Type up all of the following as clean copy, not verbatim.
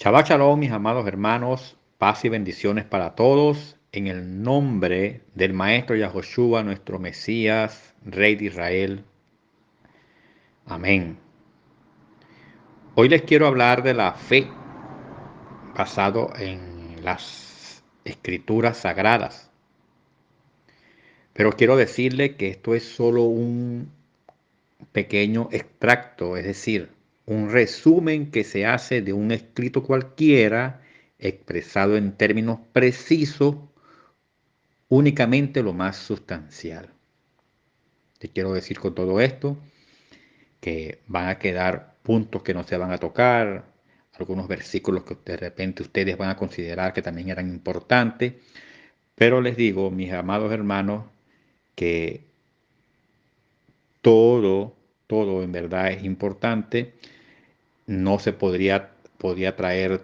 Shabbat Shalom, mis amados hermanos, paz y bendiciones para todos, en el nombre del Maestro Yahoshua, nuestro Mesías, Rey de Israel. Amén. Hoy les quiero hablar de la fe basado en las escrituras sagradas, pero quiero decirle que esto es solo un pequeño extracto, es decir, un resumen que se hace de un escrito cualquiera expresado en términos precisos, únicamente lo más sustancial. Te quiero decir con todo esto que van a quedar puntos que no se van a tocar, algunos versículos que de repente ustedes van a considerar que también eran importantes, pero les digo, mis amados hermanos, que todo, todo en verdad es importante. No se podría traer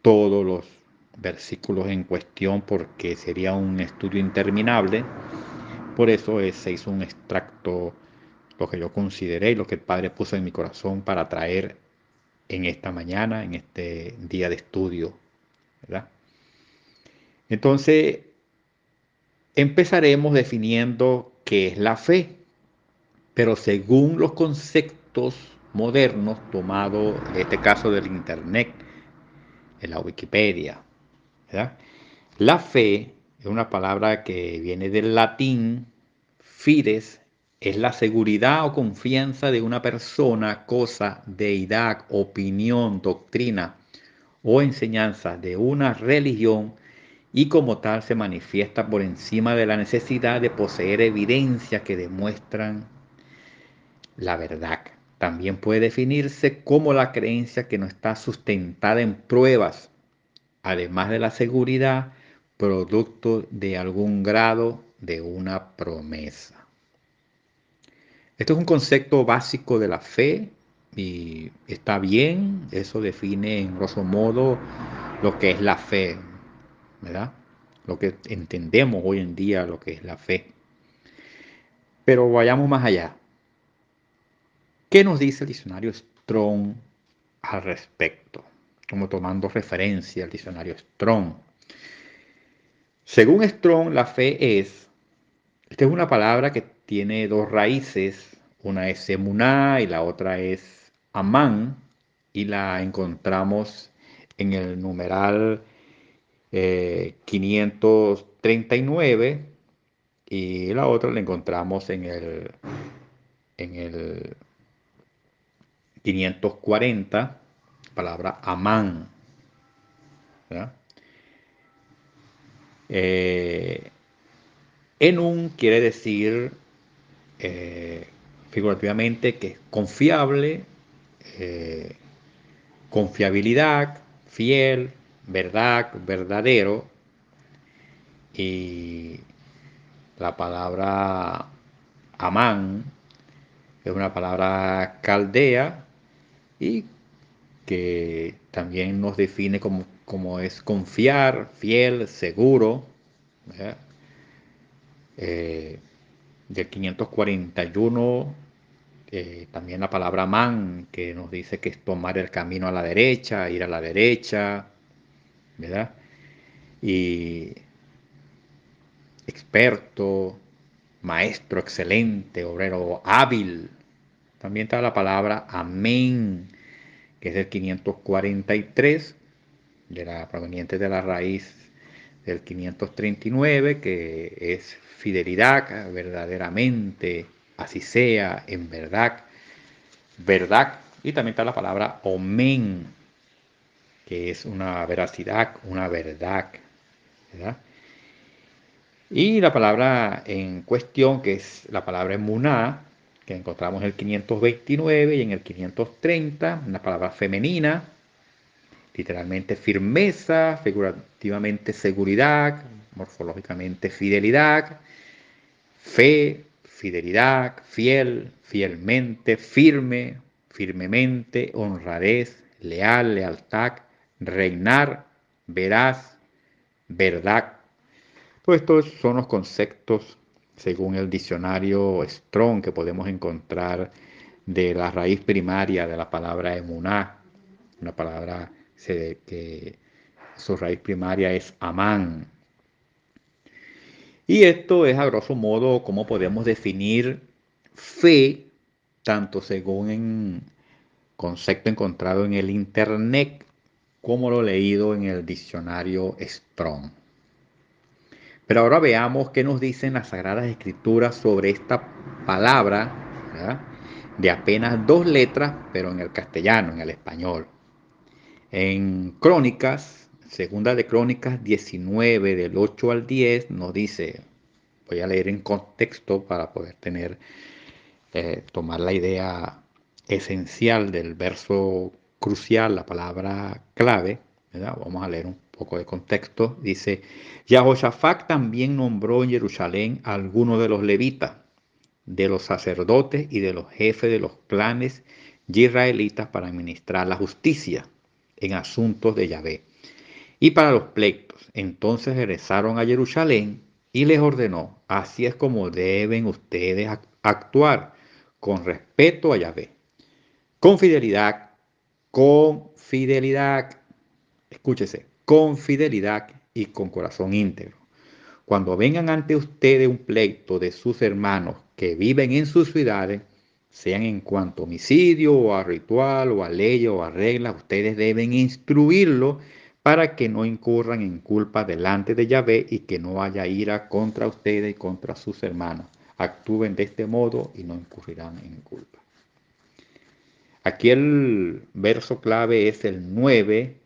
todos los versículos en cuestión porque sería un estudio interminable. Por eso se hizo un extracto, lo que yo consideré y lo que el Padre puso en mi corazón para traer en esta mañana, en este día de estudio, ¿verdad? Entonces, empezaremos definiendo qué es la fe, pero según los conceptos modernos tomados, en este caso del Internet, en la Wikipedia, ¿verdad? La fe es una palabra que viene del latín. Fides es la seguridad o confianza de una persona, cosa, deidad, opinión, doctrina o enseñanza de una religión, y como tal se manifiesta por encima de la necesidad de poseer evidencias que demuestran la verdad. También puede definirse como la creencia que no está sustentada en pruebas, además de la seguridad, producto de algún grado de una promesa. Esto es un concepto básico de la fe y está bien, eso define en grosso modo lo que es la fe, ¿verdad? Lo que entendemos hoy en día, lo que es la fe. Pero vayamos más allá. ¿Qué nos dice el diccionario Strong al respecto? Como tomando referencia al diccionario Strong. Según Strong, la fe es, esta es una palabra que tiene dos raíces, una es emuná y la otra es amán, y la encontramos en el numeral 539 y la otra la encontramos en el 540, palabra amán, ¿verdad? Eh, Enun quiere decir eh, figurativamente que es confiable, eh, confiabilidad, fiel, verdad, verdadero. Y la palabra amán es una palabra caldea y que también nos define como es confiar, fiel, seguro, ¿verdad? Eh, del 541, también la palabra man, que nos dice que es tomar el camino a la derecha, ir a la derecha, ¿verdad? Y experto, maestro excelente, obrero hábil. También está la palabra amén, que es del 543, proveniente de la raíz del 539, que es fidelidad, verdaderamente, así sea, en verdad, verdad. Y también está la palabra omen, que es una veracidad, una verdad, ¿verdad? Y la palabra en cuestión, que es la palabra emuná, que encontramos en el 529 y en el 530, una palabra femenina, literalmente firmeza, figurativamente seguridad, morfológicamente fidelidad, fe, fidelidad, fiel, fielmente, firme, firmemente, honradez, leal, lealtad, reinar, veraz, verdad. Todos estos son los conceptos, según el diccionario Strong, que podemos encontrar de la raíz primaria de la palabra emuná, una palabra que su raíz primaria es Amán. Y esto es a grosso modo cómo podemos definir fe, tanto según en concepto encontrado en el Internet como lo leído en el diccionario Strong. Pero ahora veamos qué nos dicen las Sagradas Escrituras sobre esta palabra, ¿verdad?, de apenas 2 letras, pero en el castellano, en el español. En Crónicas, segunda de Crónicas 19, del 8 al 10, nos dice, voy a leer en contexto para poder tomar la idea esencial del verso crucial, la palabra clave, ¿verdad? Vamos a leer un poco de contexto. Dice, Jehoshaphat también nombró en Jerusalén a algunos de los levitas, de los sacerdotes y de los jefes de los clanes israelitas para administrar la justicia en asuntos de Yahvé y para los pleitos. Entonces regresaron a Jerusalén y les ordenó, así es como deben ustedes actuar, con respeto a Yahvé, con fidelidad, escúchese, con fidelidad y con corazón íntegro. Cuando vengan ante ustedes un pleito de sus hermanos que viven en sus ciudades, sean en cuanto a homicidio o a ritual o a ley o a reglas, ustedes deben instruirlo para que no incurran en culpa delante de Yahvé y que no haya ira contra ustedes y contra sus hermanos. Actúen de este modo y no incurrirán en culpa. Aquí el verso clave es el 9,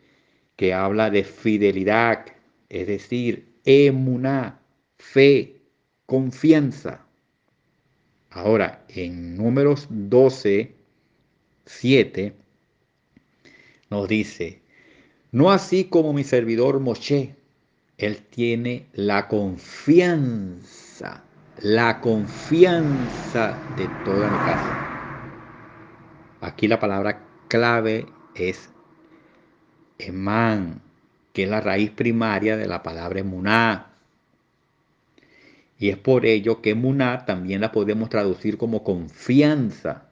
que habla de fidelidad, es decir, emuná, fe, confianza. Ahora, en Números 12, 7, nos dice, no así como mi servidor Moshe, él tiene la confianza de toda mi casa. Aquí la palabra clave es Emán, que es la raíz primaria de la palabra emuná. Y es por ello que emuná también la podemos traducir como confianza,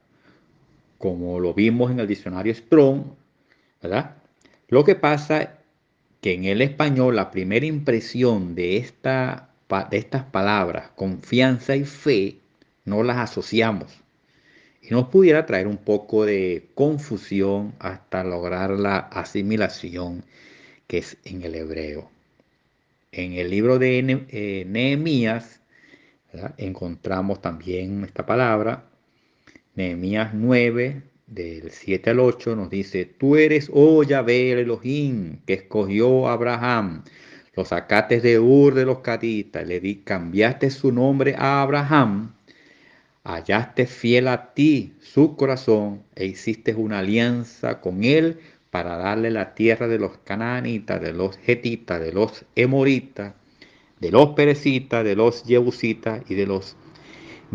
como lo vimos en el diccionario Strong, ¿verdad? Lo que pasa que en el español la primera impresión de estas palabras, confianza y fe, no las asociamos. Y nos pudiera traer un poco de confusión hasta lograr la asimilación que es en el hebreo. En el libro de Nehemías, ¿verdad?, encontramos también esta palabra. Nehemías 9, del 7 al 8, nos dice, tú eres, oh Yahvé, el Elohim, que escogió a Abraham, lo sacaste de Ur de los Caditas, cambiaste su nombre a Abraham, hallaste fiel a ti su corazón e hiciste una alianza con él para darle la tierra de los cananitas, de los hetitas, de los emoritas, de los perecitas, de los jebusitas y de los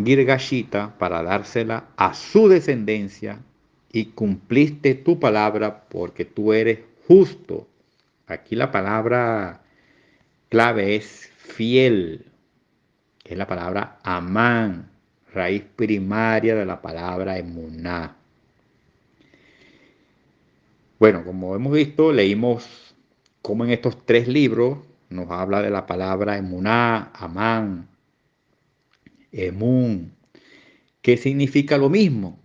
girgashita para dársela a su descendencia, y cumpliste tu palabra porque tú eres justo. Aquí la palabra clave es fiel, que es la palabra amán, raíz primaria de la palabra emuná. Bueno, como hemos visto, leímos cómo en estos 3 libros nos habla de la palabra emuná, amán, emun, que significa lo mismo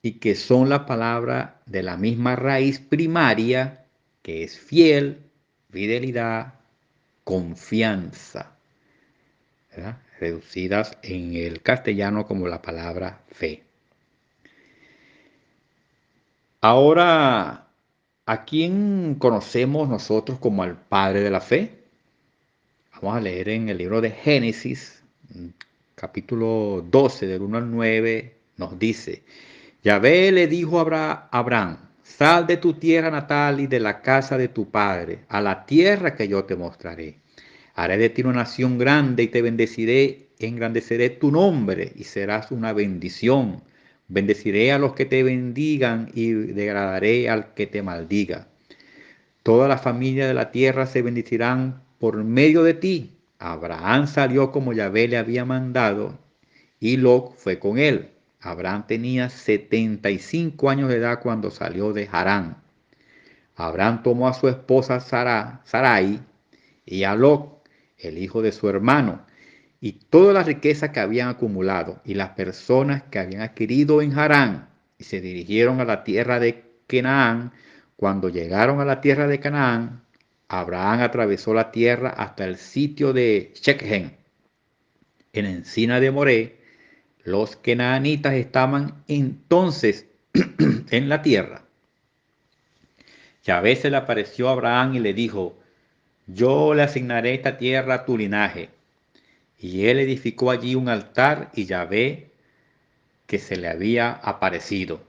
y que son la palabra de la misma raíz primaria, que es fiel, fidelidad, confianza, ¿verdad?, reducidas en el castellano como la palabra fe. Ahora, ¿a quién conocemos nosotros como el Padre de la Fe? Vamos a leer en el libro de Génesis, capítulo 12, del 1 al 9, nos dice, Yahvé le dijo a Abraham, sal de tu tierra natal y de la casa de tu padre, a la tierra que yo te mostraré. Haré de ti una nación grande y te bendeciré, engrandeceré tu nombre y serás una bendición. Bendeciré a los que te bendigan y degradaré al que te maldiga. Toda la familia de la tierra se bendecirán por medio de ti. Abraham salió como Yahvé le había mandado y Lot fue con él. Abraham tenía 75 años de edad cuando salió de Harán. Abraham tomó a su esposa Sarai y a Lot, el hijo de su hermano, y toda la riqueza que habían acumulado y las personas que habían adquirido en Harán, y se dirigieron a la tierra de Canaán. Cuando llegaron a la tierra de Canaán, Abraham atravesó la tierra hasta el sitio de Shechem, en encina de Moré. Los canaanitas estaban entonces en la tierra. Yahvé se le apareció a Abraham y le dijo: yo le asignaré esta tierra a tu linaje. Y él edificó allí un altar, y Yahvé que se le había aparecido.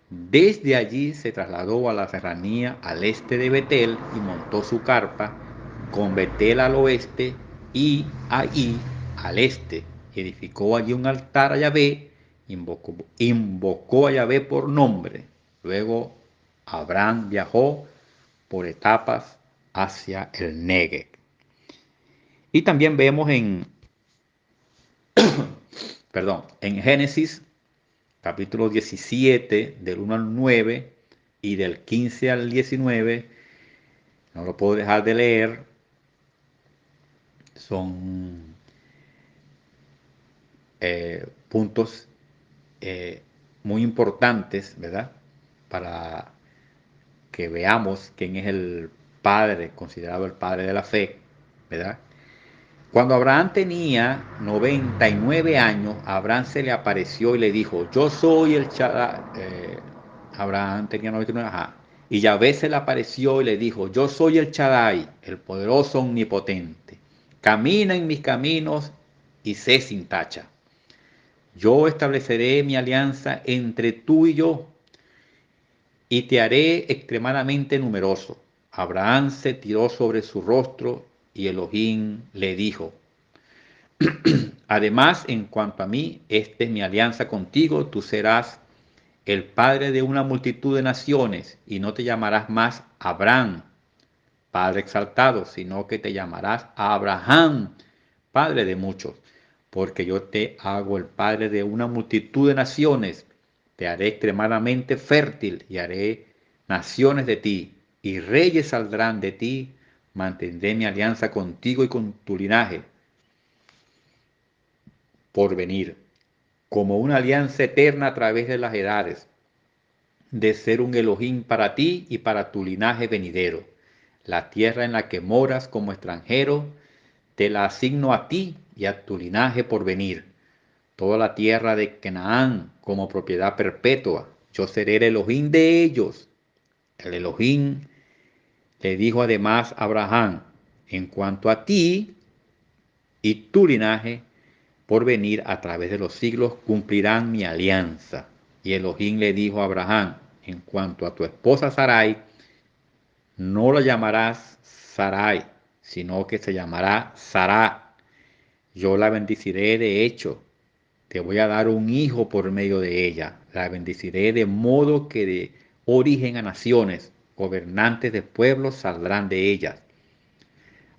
Desde allí se trasladó a la serranía al este de Betel y montó su carpa con Betel al oeste y Ahí al este. Edificó allí un altar a Yahvé, invocó a Yahvé por nombre. Luego Abraham viajó por etapas hacia el Negev. Y también vemos en Génesis capítulo 17, del 1 al 9 y del 15 al 19, no lo puedo dejar de leer, son puntos muy importantes, ¿verdad? Para que veamos quién es el padre, considerado el padre de la fe, ¿verdad? Cuando Abraham tenía 99 años, Abraham se le apareció y le dijo: yo soy el Shaddai. Abraham tenía 99, ajá. Y Yahvé se le apareció y le dijo: yo soy el Shaddai, el poderoso omnipotente. Camina en mis caminos y sé sin tacha. Yo estableceré mi alianza entre tú y yo, y te haré extremadamente numeroso. Abraham se tiró sobre su rostro y Elohim le dijo: además, en cuanto a mí, esta es mi alianza contigo: tú serás el padre de una multitud de naciones, y no te llamarás más Abraham, padre exaltado, sino que te llamarás Abraham, padre de muchos, porque yo te hago el padre de una multitud de naciones. Te haré extremadamente fértil y haré naciones de ti, y reyes saldrán de ti. Mantendré mi alianza contigo y con tu linaje por venir, como una alianza eterna a través de las edades, de ser un Elohim para ti y para tu linaje venidero. La tierra en la que moras como extranjero, te la asigno a ti y a tu linaje por venir. Toda la tierra de Canaán como propiedad perpetua. Yo seré el Elohim de ellos. El Elohim le dijo además a Abraham: en cuanto a ti y tu linaje por venir a través de los siglos, cumplirán mi alianza. Y Elohim le dijo a Abraham: en cuanto a tu esposa Sarai, no la llamarás Sarai, sino que se llamará Sará. Yo la bendeciré de hecho, te voy a dar un hijo por medio de ella. La bendeciré de modo que de origen a naciones, gobernantes de pueblos saldrán de ellas.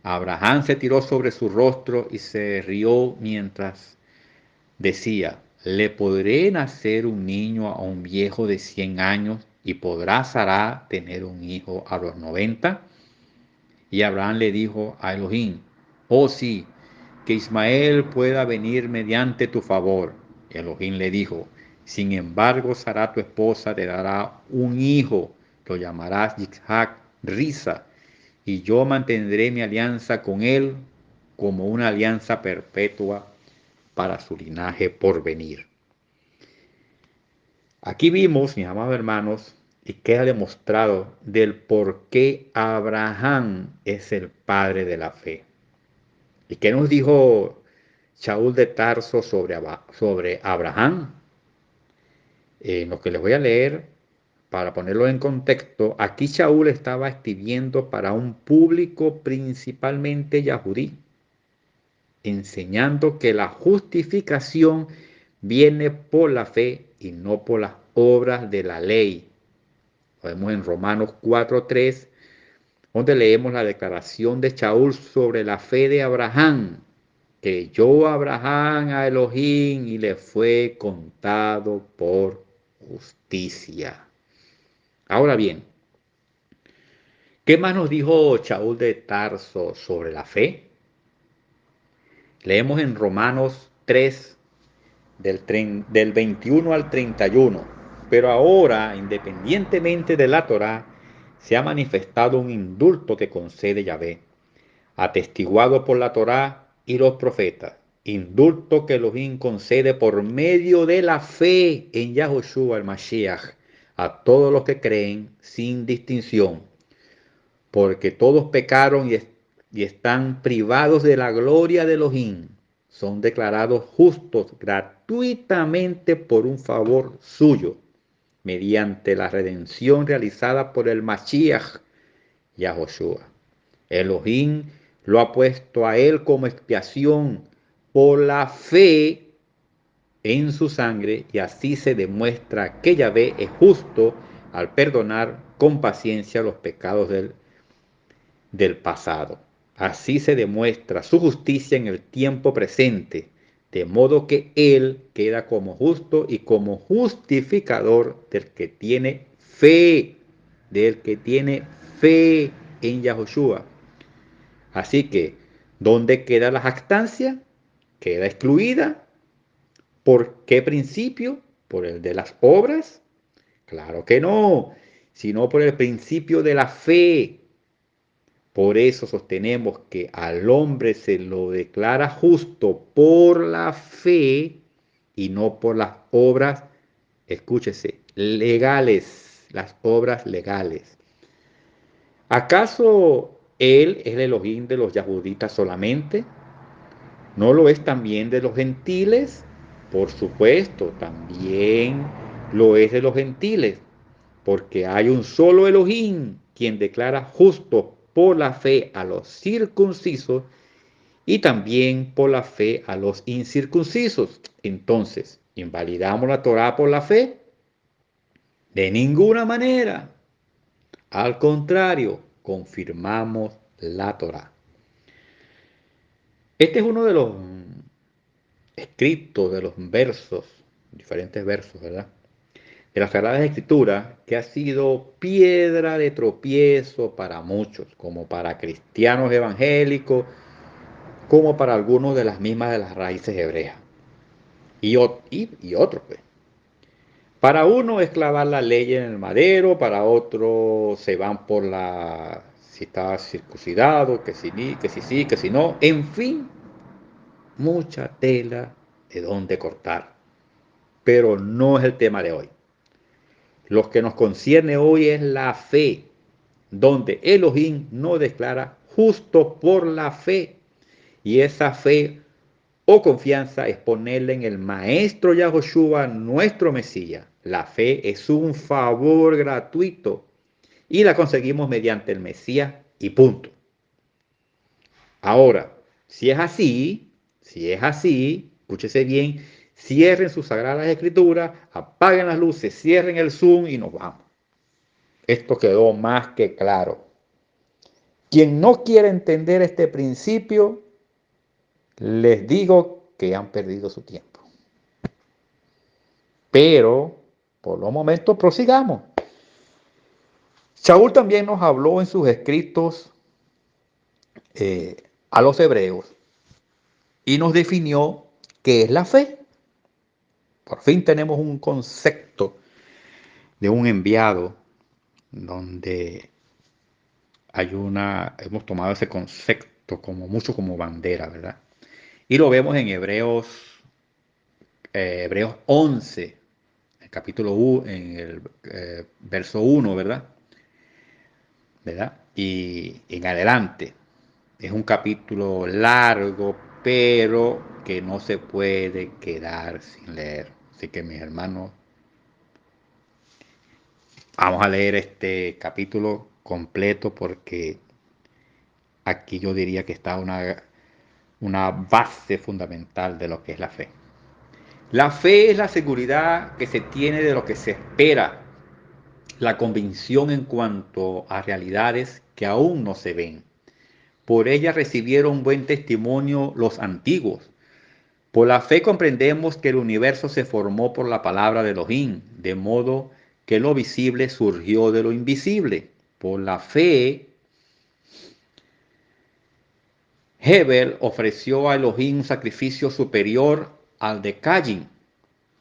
Abraham se tiró sobre su rostro y se rió mientras decía: ¿le podré nacer un niño a un viejo de 100 años, y podrá Sará tener un hijo a los 90? Y Abraham le dijo a Elohim: oh sí, que Ismael pueda venir mediante tu favor. Y Elohim le dijo: sin embargo, Sará tu esposa te dará un hijo, lo llamarás Yitzhak Risa, y yo mantendré mi alianza con él como una alianza perpetua para su linaje por venir. Aquí vimos, mis amados hermanos, y queda demostrado del por qué Abraham es el padre de la fe. ¿Y qué nos dijo Saúl de Tarso sobre Abraham? Lo que les voy a leer, para ponerlo en contexto, aquí Saúl estaba escribiendo para un público principalmente yahudí, enseñando que la justificación viene por la fe y no por las obras de la ley. Lo vemos en Romanos 4:3, donde leemos la declaración de Saúl sobre la fe de Abraham. Creyó Abraham a Elohim y le fue contado por justicia. Ahora bien, ¿Qué más nos dijo Shaul de Tarso sobre la fe? Leemos en Romanos 3, del 21 al 31. Pero ahora, independientemente de la Torá, se ha manifestado un indulto que concede Yahvé, atestiguado por la Torá y los profetas. Indulto que Elohim concede por medio de la fe en Yahushua el Mashiach a todos los que creen sin distinción, porque todos pecaron y están privados de la gloria de Elohim. Son declarados justos gratuitamente por un favor suyo, mediante la redención realizada por el Mashiach Yahushua. Elohim lo ha puesto a él como expiación por la fe en su sangre, y así se demuestra que Yahvé es justo al perdonar con paciencia los pecados del pasado. Así se demuestra su justicia en el tiempo presente, de modo que Él queda como justo y como justificador del que tiene fe, en Yahushua. Así que, ¿dónde queda la jactancia? Queda excluida. ¿Por qué principio? ¿Por el de las obras? Claro que no, sino por el principio de la fe. Por eso sostenemos que al hombre se lo declara justo por la fe y no por las obras, escúchese, legales, las obras legales. ¿Acaso él es el Elohim de los yahuditas solamente? ¿No lo es también de los gentiles? Por supuesto, también lo es de los gentiles, porque hay un solo Elohim, quien declara justo por la fe a los circuncisos y también por la fe a los incircuncisos. Entonces, ¿invalidamos la Torá por la fe? De ninguna manera. Al contrario, confirmamos la Torá. Este es uno de los escritos, de los versos, diferentes versos, ¿verdad? De las Sagradas Escrituras, que ha sido piedra de tropiezo para muchos, como para cristianos evangélicos, como para algunos de las mismas de las raíces hebreas. Y otros, pues. Para uno es clavar la ley en el madero, para otro se van por si está circuncidado, que si sí, que si no. En fin, mucha tela de dónde cortar. Pero no es el tema de hoy. Lo que nos concierne hoy es la fe, donde Elohim nos declara justo por la fe. Y esa fe o confianza es ponerle en el Maestro Yahushua, nuestro Mesías. La fe es un favor gratuito y la conseguimos mediante el Mesías y punto. Ahora, si es así, escúchese bien, cierren sus sagradas escrituras, apaguen las luces, cierren el Zoom y nos vamos. Esto quedó más que claro. Quien no quiere entender este principio, les digo que han perdido su tiempo. Pero, por los momentos, prosigamos. Shaul también nos habló en sus escritos a los hebreos y nos definió qué es la fe. Por fin tenemos un concepto de un enviado donde hemos tomado ese concepto como bandera, ¿verdad? Y lo vemos en Hebreos 11, el capítulo 1, en el verso 1, ¿verdad? Y en adelante. Es un capítulo largo, pero que no se puede quedar sin leer. Así que mis hermanos, vamos a leer este capítulo completo porque aquí yo diría que está una base fundamental de lo que es la fe. La fe es la seguridad que se tiene de lo que se espera, la convicción en cuanto a realidades que aún no se ven. Por ella recibieron buen testimonio los antiguos. Por la fe comprendemos que el universo se formó por la palabra de Elohim, de modo que lo visible surgió de lo invisible. Por la fe Hebel ofreció a Elohim un sacrificio superior al de Caín.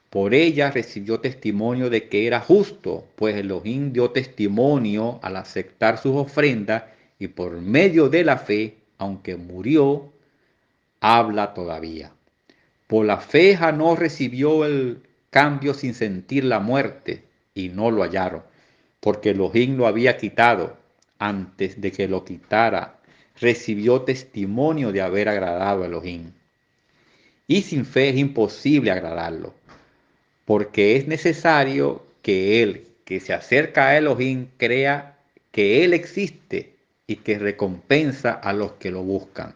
Por ella recibió testimonio de que era justo, pues Elohim dio testimonio al aceptar sus ofrendas y por medio de la fe, aunque murió, habla todavía. Por la fe Hanós recibió el cambio sin sentir la muerte y no lo hallaron, porque Elohim lo había quitado. Antes de que lo quitara, recibió testimonio de haber agradado a Elohim. Y sin fe es imposible agradarlo, porque es necesario que el que se acerca a Elohim crea que Él existe y que recompensa a los que lo buscan.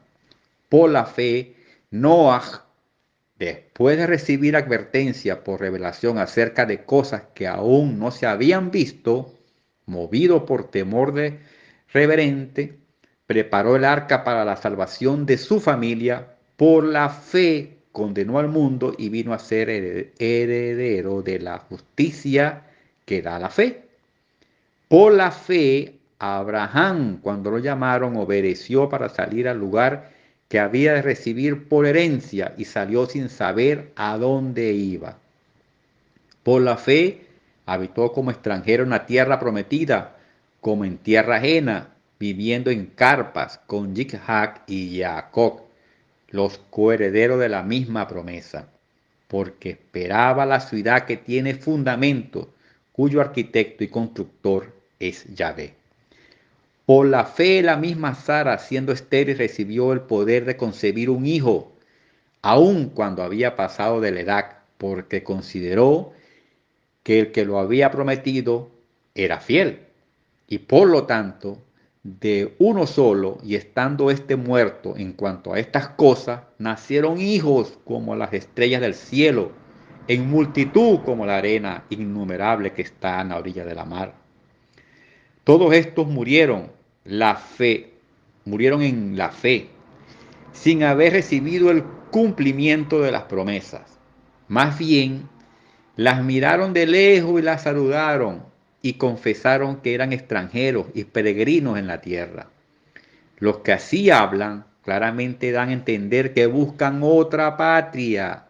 Por la fe, Noah, después de recibir advertencia por revelación acerca de cosas que aún no se habían visto, movido por temor de reverente, preparó el arca para la salvación de su familia. Por la fe condenó al mundo y vino a ser heredero de la justicia que da la fe. Por la fe, Abraham, cuando lo llamaron, obedeció para salir al lugar que había de recibir por herencia y salió sin saber a dónde iba. Por la fe, habitó como extranjero en la tierra prometida, como en tierra ajena, viviendo en carpas con Yitzhak y Jacob, los coherederos de la misma promesa, porque esperaba la ciudad que tiene fundamento, cuyo arquitecto y constructor es Yahvé. Por la fe, la misma Sara, siendo estéril, recibió el poder de concebir un hijo, aun cuando había pasado de la edad, porque consideró que el que lo había prometido era fiel. Y por lo tanto, de uno solo, y estando éste muerto en cuanto a estas cosas, nacieron hijos como las estrellas del cielo, en multitud como la arena innumerable que está en la orilla de la mar. Todos estos murieron en la fe, sin haber recibido el cumplimiento de las promesas. Más bien, las miraron de lejos y las saludaron y confesaron que eran extranjeros y peregrinos en la tierra. Los que así hablan claramente dan a entender que buscan otra patria.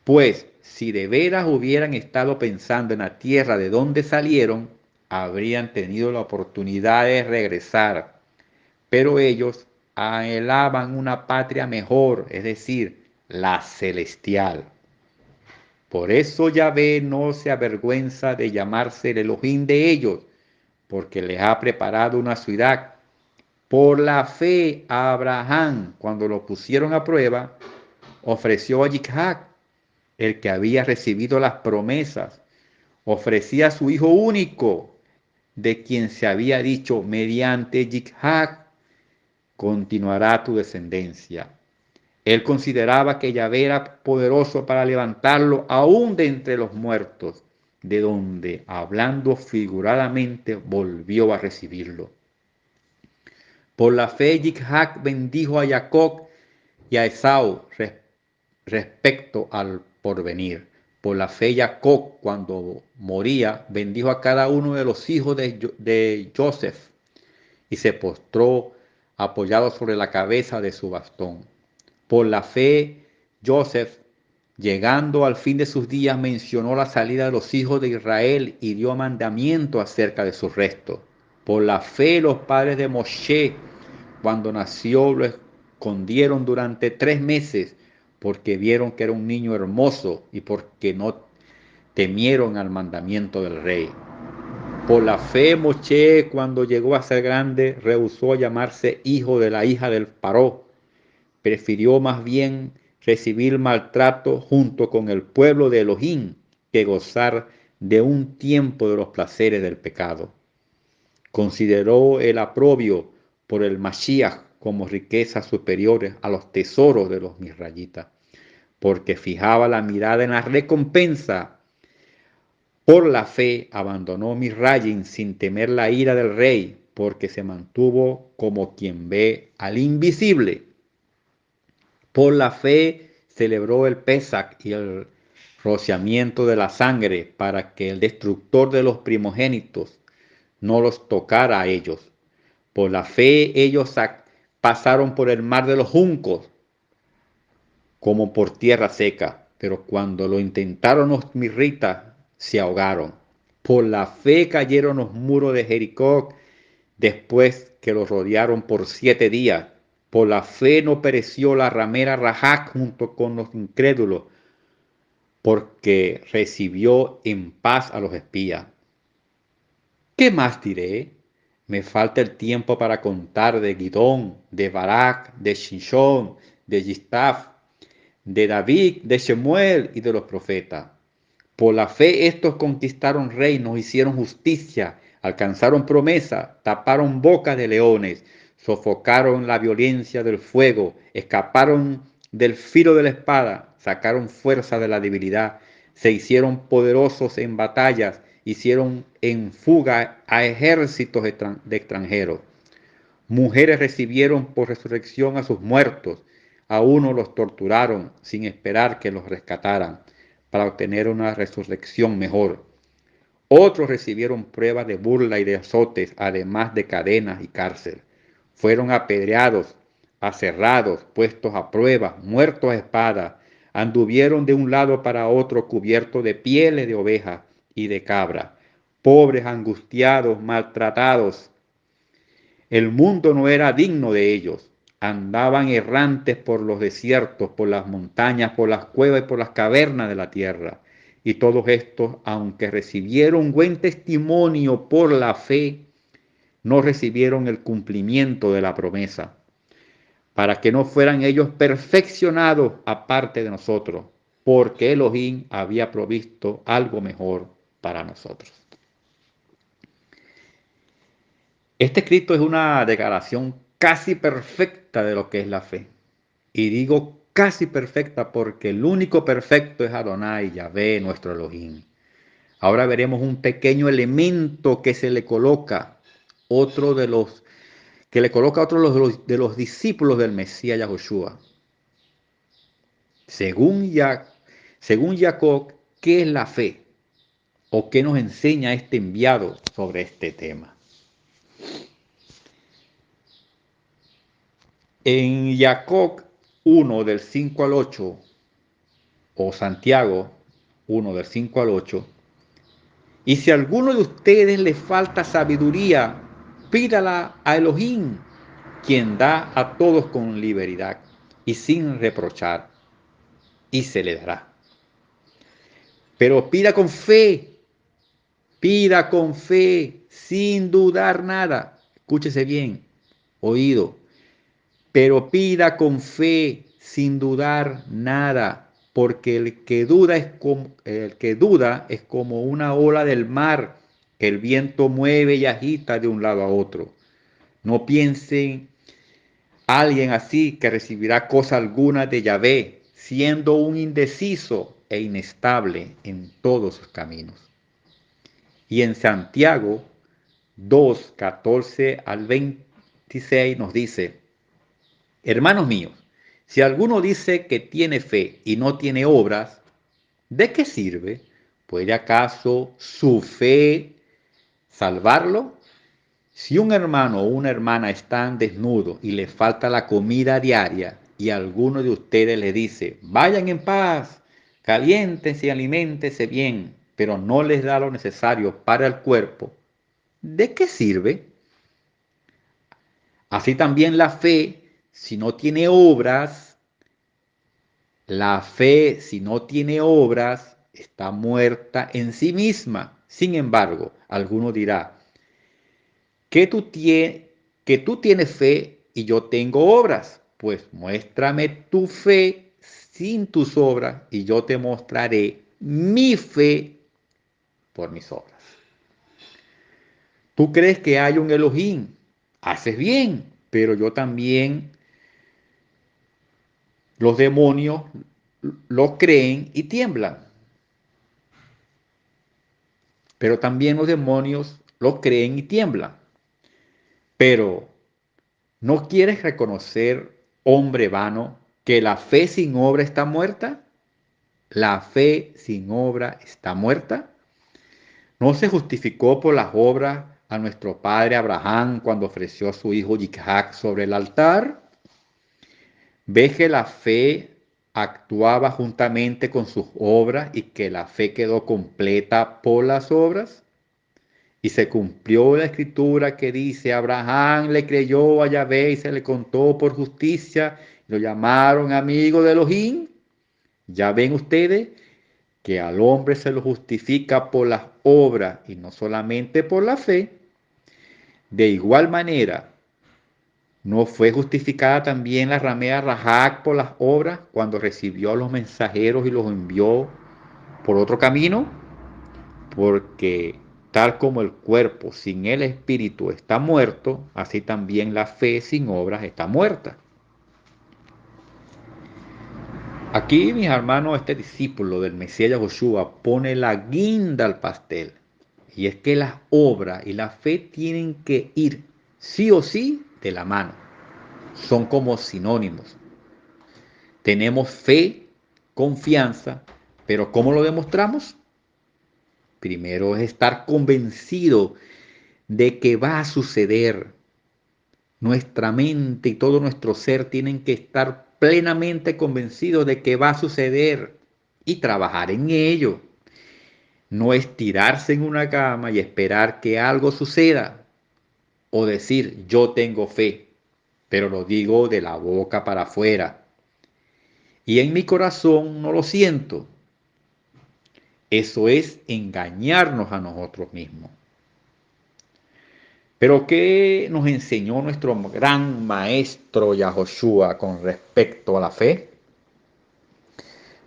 Pues si de veras hubieran estado pensando en la tierra de donde salieron, habrían tenido la oportunidad de regresar. Pero ellos anhelaban una patria mejor, es decir, la celestial. Por eso Yahvé no se avergüenza de llamarse el Elohim de ellos, porque les ha preparado una ciudad. Por la fe a Abraham, cuando lo pusieron a prueba, ofreció a Yitzhak, el que había recibido las promesas, ofrecía a su hijo único, de quien se había dicho, mediante Yitzhak continuará tu descendencia. Él consideraba que Yahvé era poderoso para levantarlo aún de entre los muertos, de donde, hablando figuradamente, volvió a recibirlo. Por la fe, Yitzhak bendijo a Jacob y a Esaú respecto al porvenir. Por la fe, Jacob, cuando moría, bendijo a cada uno de los hijos de Joseph y se postró apoyado sobre la cabeza de su bastón. Por la fe, Joseph, llegando al fin de sus días, mencionó la salida de los hijos de Israel y dio mandamiento acerca de sus restos. Por la fe, los padres de Moshe, cuando nació, lo escondieron durante 3 meses, porque vieron que era un niño hermoso y porque no temieron al mandamiento del rey. Por la fe, Moshe, cuando llegó a ser grande, rehusó llamarse hijo de la hija del Paró. Prefirió más bien recibir maltrato junto con el pueblo de Elohim que gozar de un tiempo de los placeres del pecado. Consideró el aprobio por el Mashiach como riquezas superiores a los tesoros de los misrayitas, porque fijaba la mirada en la recompensa. Por la fe abandonó Misrayim sin temer la ira del rey, porque se mantuvo como quien ve al invisible. Por la fe celebró el Pesach y el rociamiento de la sangre para que el destructor de los primogénitos no los tocara a ellos. Por la fe ellos pasaron por el mar de los juncos como por tierra seca, pero cuando lo intentaron los mirritas, se ahogaron. Por la fe cayeron los muros de Jericó después que los rodearon por 7 días. Por la fe no pereció la ramera Rahac junto con los incrédulos, porque recibió en paz a los espías. ¿Qué más diré? Me falta el tiempo para contar de Gidón, de Barak, de Shishón, de Yistaf, de David, de Shemuel y de los profetas. Por la fe estos conquistaron reinos, hicieron justicia, alcanzaron promesa, taparon bocas de leones, sofocaron la violencia del fuego, escaparon del filo de la espada, sacaron fuerza de la debilidad, se hicieron poderosos en batallas, hicieron en fuga a ejércitos de extranjeros. Mujeres recibieron por resurrección a sus muertos, a unos los torturaron sin esperar que los rescataran para obtener una resurrección mejor. Otros recibieron pruebas de burla y de azotes, además de cadenas y cárcel. Fueron apedreados, aserrados, puestos a prueba, muertos a espada. Anduvieron de un lado para otro cubiertos de pieles de oveja y de cabra. Pobres, angustiados, maltratados. El mundo no era digno de ellos. Andaban errantes por los desiertos, por las montañas, por las cuevas y por las cavernas de la tierra. Y todos estos, aunque recibieron buen testimonio por la fe, no recibieron el cumplimiento de la promesa, para que no fueran ellos perfeccionados aparte de nosotros, porque Elohim había provisto algo mejor para nosotros. Este escrito es una declaración casi perfecta de lo que es la fe. Y digo casi perfecta porque el único perfecto es Adonai, Yahvé, nuestro Elohim. Ahora veremos un pequeño elemento que se le coloca, otro de los que le coloca a otro de los discípulos del Mesías Yahushua. Según Jacob, ¿qué es la fe? ¿O qué nos enseña este enviado sobre este tema? En Jacob 1 del 5 al 8, o Santiago 1 del 5 al 8, y si a alguno de ustedes le falta sabiduría, pídala a Elohim, quien da a todos con libertad y sin reprochar, y se le dará. Pero pida con fe, sin dudar nada. Escúchese bien, oído. Pero pida con fe, sin dudar nada, porque el que duda es como una ola del mar que el viento mueve y agita de un lado a otro. No piensen alguien así que recibirá cosa alguna de Yahvé, siendo un indeciso e inestable en todos sus caminos. Y en Santiago 2, 14 al 26 nos dice: hermanos míos, si alguno dice que tiene fe y no tiene obras, ¿de qué sirve? ¿Puede acaso su fe salvarlo? Si un hermano o una hermana están desnudos y les falta la comida diaria y alguno de ustedes le dice, vayan en paz, caliéntense y aliméntense bien, pero no les da lo necesario para el cuerpo, ¿de qué sirve? Así también la fe, si no tiene obras, está muerta en sí misma. Sin embargo, alguno dirá, que tú tienes fe y yo tengo obras. Pues muéstrame tu fe sin tus obras y yo te mostraré mi fe por mis obras. Tú crees que hay un Elohim, haces bien, pero yo también, los demonios lo creen y tiemblan. Pero también los demonios lo creen y tiemblan. Pero ¿no quieres reconocer, hombre vano, que la fe sin obra está muerta? ¿La fe sin obra está muerta? ¿No se justificó por las obras a nuestro padre Abraham cuando ofreció a su hijo Isaac sobre el altar? ¿Ves que la fe actuaba juntamente con sus obras y que la fe quedó completa por las obras? Y se cumplió la escritura que dice, Abraham le creyó a Yahvé y se le contó por justicia, y lo llamaron amigo de Elohim. Ya ven ustedes que al hombre se lo justifica por las obras y no solamente por la fe. De igual manera, ¿no fue justificada también la ramera Rahac por las obras cuando recibió a los mensajeros y los envió por otro camino? Porque tal como el cuerpo sin el espíritu está muerto, así también la fe sin obras está muerta. Aquí, mis hermanos, este discípulo del Mesías Yahushua pone la guinda al pastel. Y es que las obras y la fe tienen que ir sí o sí de la mano. Son como sinónimos. Tenemos fe, confianza, pero ¿cómo lo demostramos? Primero es estar convencido de que va a suceder. Nuestra mente y todo nuestro ser tienen que estar plenamente convencidos de que va a suceder y trabajar en ello. No es tirarse en una cama y esperar que algo suceda o decir yo tengo fe, pero lo digo de la boca para afuera. Y en mi corazón no lo siento. Eso es engañarnos a nosotros mismos. Pero ¿qué nos enseñó nuestro gran maestro Yahoshua con respecto a la fe?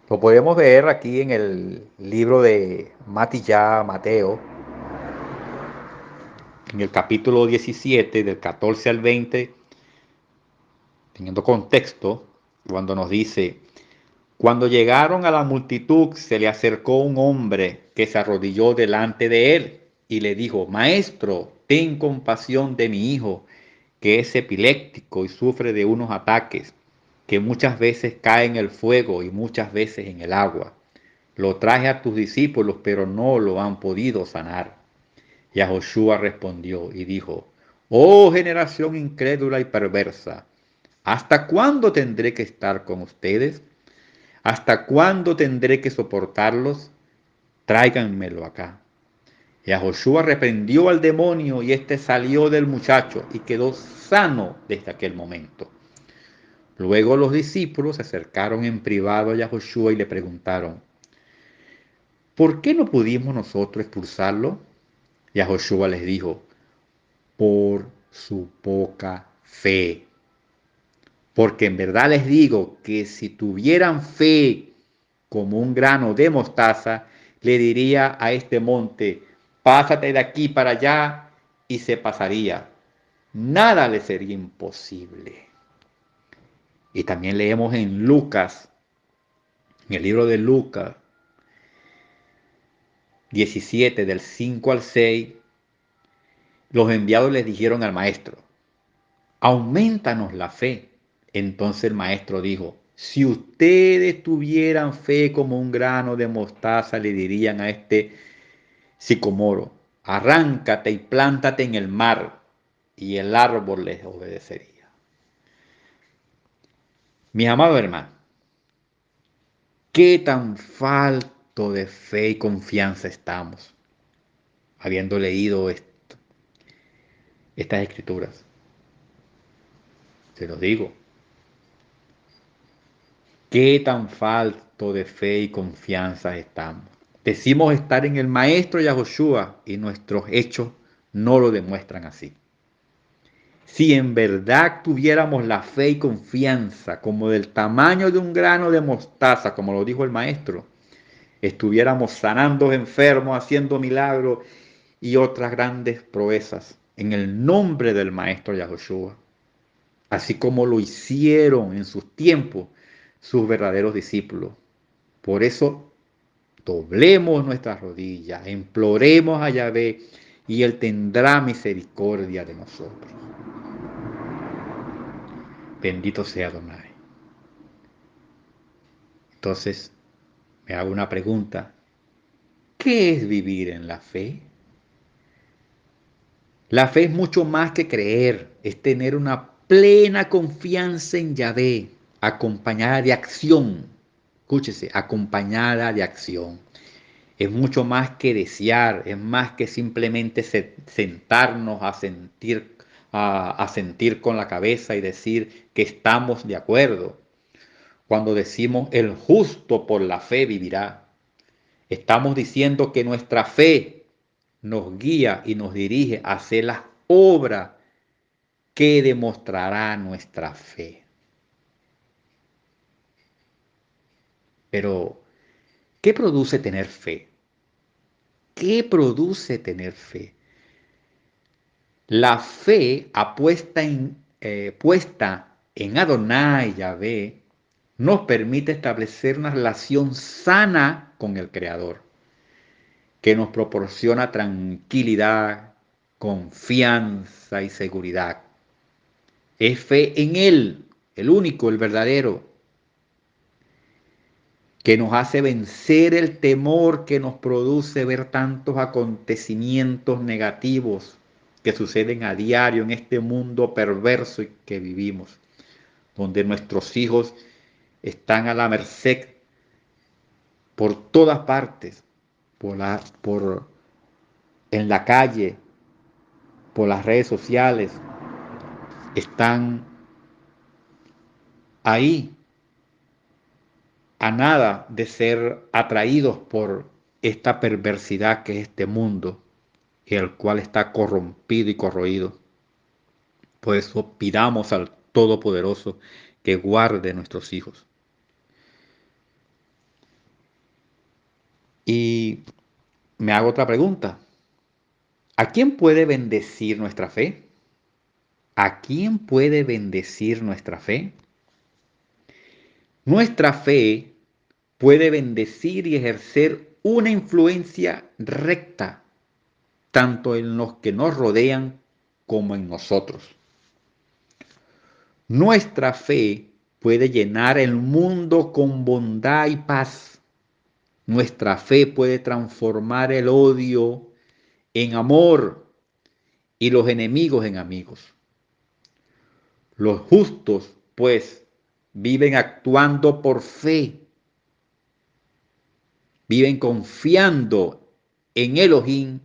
Lo podemos ver aquí en el libro de Mateo, en el capítulo 17, del 14 al 20, teniendo contexto, cuando nos dice, cuando llegaron a la multitud, se le acercó un hombre que se arrodilló delante de él y le dijo, Maestro, ten compasión de mi hijo, que es epiléptico y sufre de unos ataques, que muchas veces cae en el fuego y muchas veces en el agua. Lo traje a tus discípulos, pero no lo han podido sanar. Y Joshua respondió y dijo, Oh generación incrédula y perversa, ¿hasta cuándo tendré que estar con ustedes? ¿Hasta cuándo tendré que soportarlos? Tráiganmelo acá. Y Joshua reprendió al demonio y éste salió del muchacho y quedó sano desde aquel momento. Luego los discípulos se acercaron en privado a Joshua y le preguntaron, ¿por qué no pudimos nosotros expulsarlo? Y Joshua les dijo, por su poca fe. Porque en verdad les digo que si tuvieran fe como un grano de mostaza, le diría a este monte, pásate de aquí para allá y se pasaría. Nada le sería imposible. Y también leemos en Lucas, en el libro de Lucas 17, del 5 al 6, los enviados les dijeron al maestro, aumentanos la fe. Entonces el maestro dijo, si ustedes tuvieran fe como un grano de mostaza, le dirían a este sicomoro, arráncate y plántate en el mar, y el árbol les obedecería. Mis amados hermanos, ¿qué tan falto de fe y confianza estamos habiendo leído estas escrituras? Se lo digo. ¿Qué tan falto de fe y confianza estamos? Decimos estar en el Maestro Yahushua y nuestros hechos no lo demuestran así. Si en verdad tuviéramos la fe y confianza como del tamaño de un grano de mostaza, como lo dijo el Maestro, estuviéramos sanando enfermos, haciendo milagros y otras grandes proezas en el nombre del Maestro Yahushua, así como lo hicieron en sus tiempos sus verdaderos discípulos. Por eso, doblemos nuestras rodillas, imploremos a Yahvé y Él tendrá misericordia de nosotros. Bendito sea Adonai. Entonces, me hago una pregunta. ¿Qué es vivir en la fe? La fe es mucho más que creer, es tener una plena confianza en Yahvé, acompañada de acción. Escúchese, acompañada de acción. Es mucho más que desear, es más que simplemente sentarnos a sentir con la cabeza y decir que estamos de acuerdo. Cuando decimos el justo por la fe vivirá, estamos diciendo que nuestra fe nos guía y nos dirige a hacer las obras que demostrará nuestra fe. Pero, ¿qué produce tener fe? ¿Qué produce tener fe? La fe puesta en Adonai Yahvé nos permite establecer una relación sana con el Creador, que nos proporciona tranquilidad, confianza y seguridad. Es fe en Él, el único, el verdadero, que nos hace vencer el temor que nos produce ver tantos acontecimientos negativos que suceden a diario en este mundo perverso que vivimos, donde nuestros hijos están a la merced por todas partes, por en la calle, por las redes sociales, están ahí a nada de ser atraídos por esta perversidad que es este mundo, el cual está corrompido y corroído. Por eso pidamos al Todopoderoso que guarde nuestros hijos. Y me hago otra pregunta. ¿A quién puede bendecir nuestra fe? ¿A quién puede bendecir nuestra fe? Nuestra fe puede bendecir y ejercer una influencia recta, tanto en los que nos rodean como en nosotros. Nuestra fe puede llenar el mundo con bondad y paz. Nuestra fe puede transformar el odio en amor y los enemigos en amigos. Los justos, pues, viven actuando por fe, viven confiando en Elohim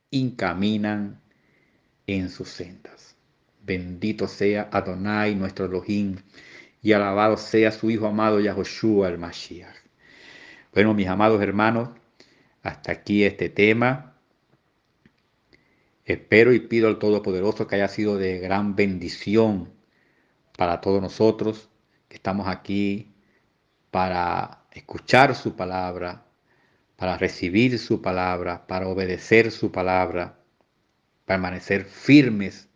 y caminan en sus sendas. Bendito sea Adonai, nuestro Elohim, y alabado sea su Hijo amado Yahoshua el Mashiach. Bueno, mis amados hermanos, hasta aquí este tema. Espero y pido al Todopoderoso que haya sido de gran bendición para todos nosotros que estamos aquí para escuchar su palabra, para recibir su palabra, para obedecer su palabra, permanecer firmes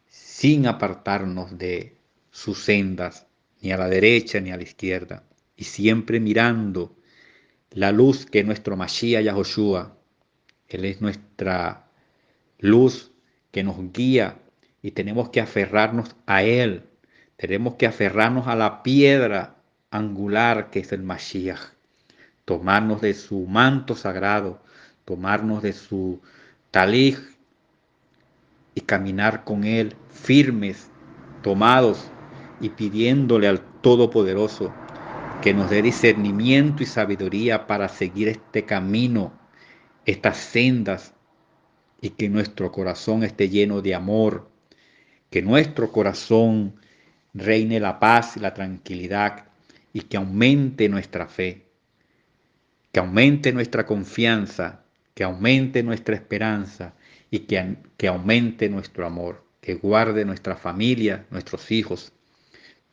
sin apartarnos de sus sendas, ni a la derecha ni a la izquierda, y siempre mirando la luz que es nuestro Mashiach Yahoshua. Él es nuestra luz que nos guía y tenemos que aferrarnos a Él. Tenemos que aferrarnos a la piedra angular que es el Mashiach. Tomarnos de su manto sagrado, tomarnos de su talij y caminar con Él firmes, tomados y pidiéndole al Todopoderoso que nos dé discernimiento y sabiduría para seguir este camino, estas sendas, y que nuestro corazón esté lleno de amor, que nuestro corazón reine la paz y la tranquilidad y que aumente nuestra fe, que aumente nuestra confianza, que aumente nuestra esperanza y que aumente nuestro amor, que guarde nuestra familia, nuestros hijos.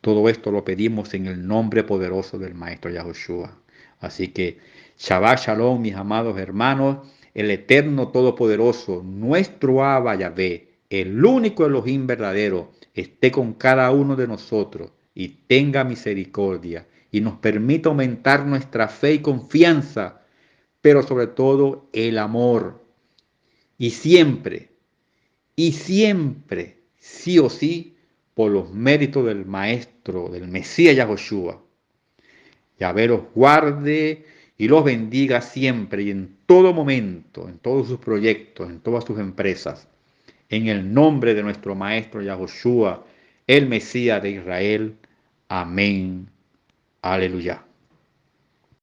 Todo esto lo pedimos en el nombre poderoso del Maestro Yahushua. Así que Shabbat Shalom, mis amados hermanos, el Eterno Todopoderoso, nuestro Abba Yahvé, el único Elohim verdadero, esté con cada uno de nosotros y tenga misericordia y nos permita aumentar nuestra fe y confianza, pero sobre todo el amor. Y siempre, sí o sí, por los méritos del Maestro, del Mesías Yahoshua. Yahvé los guarde y los bendiga siempre y en todo momento, en todos sus proyectos, en todas sus empresas. en el nombre de nuestro Maestro Yahushua, el Mesías de Israel. Amén. Aleluya.